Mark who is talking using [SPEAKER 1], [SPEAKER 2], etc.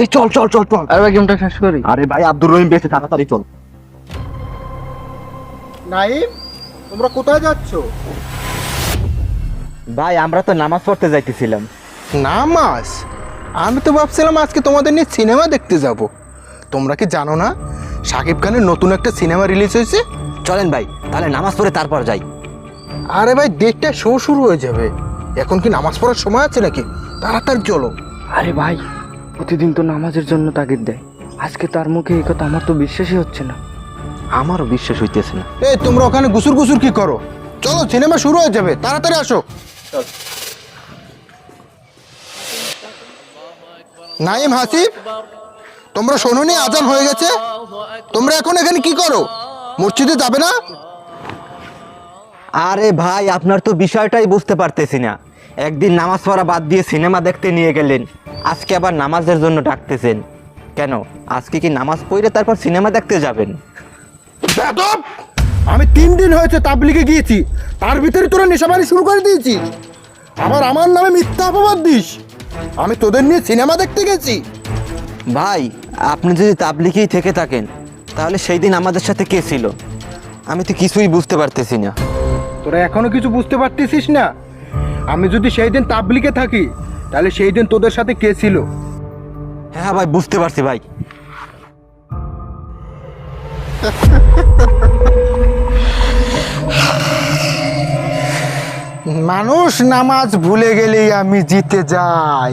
[SPEAKER 1] এই চল চল চল চল।
[SPEAKER 2] আরে ভাই গেমটা শেষ করি।
[SPEAKER 1] আরে ভাই আব্দুর রহিম বেঁচে, তাড়াতাড়ি চল।
[SPEAKER 3] নাইম, তোমরা কোথায় যাচ্ছ?
[SPEAKER 1] ভাই আমরা তো নামাজ পড়তে যাইতেছিলাম।
[SPEAKER 3] নামাজ? আমি তো ভাবছিলাম আজকে তোমাদের নিয়ে সিনেমা দেখতে যাব। তোমরা কি জানো না শাকিব খানের নতুন একটা সিনেমা রিলিজ হয়েছে?
[SPEAKER 1] চলেন ভাই, তাহলে নামাজ পড়ে তারপর যাই।
[SPEAKER 3] আরে ভাই, দেড়টায় শো শুরু হয়ে যাবে, এখন কি নামাজ পড়ার সময় আছে নাকি? তাড়াতাড়ি চলো।
[SPEAKER 2] আরে ভাই, প্রতিদিন তো নামাজের জন্য তাগিদ দেয়, আজকে তার মুখে এই কথা আমার তো বিশ্বাসই হচ্ছে না।
[SPEAKER 1] আমারও বিশ্বাস হইতেছে না।
[SPEAKER 3] এই তোমরা ওখানে গুসুর গুসুর কি করো? চলো, সিনেমা শুরু হয়ে যাবে, তাড়াতাড়ি আসো। নাইম, হাসিব, তোমরা শোনোনি আজান হয়ে গেছে? তোমরা এখন এখানে কি করো? মসজিদে যাবে না?
[SPEAKER 1] আরে ভাই, আপনার তো বিষয়টাই বুঝতে পারতেছি না। একদিন নামাজ পড়া বাদ দিয়ে সিনেমা দেখতে নিয়ে গেলেন, আজকে আবার নামাজের জন্য ডাকতেছেন কেন? আজকে কি নামাজ পড়ে তারপর সিনেমা দেখতে যাবেন?
[SPEAKER 3] বেয়াদব! আমি 3 দিন হয়েছে তাবলিগে গিয়েছি, তার ভিতরে তোরা নেশাবাড়ি শুরু করে দিয়েছি। আবার আমার নামে মিথ্যা অপবাদ দিস। আমি তোদের নিয়ে সিনেমা দেখতে গেছি।
[SPEAKER 1] ভাই, আপনি যদি তাবলিগেই থেকে থাকেন, তাহলে সেই দিন আমাদের সাথে কে ছিল? আমি তো কিছুই বুঝতে পারতেছি না।
[SPEAKER 3] তোরা এখনো কিছু বুঝতে পারতেছিস না? আমি যদি সেই দিন তাবলিগে থাকি, তাহলে সেই দিন তোদের সাথে কে ছিল?
[SPEAKER 1] হ্যাঁ ভাই, বুঝতে পারছি ভাই।
[SPEAKER 3] মানুষ নামাজ ভুলে গেলেই আমি জিতে যাই।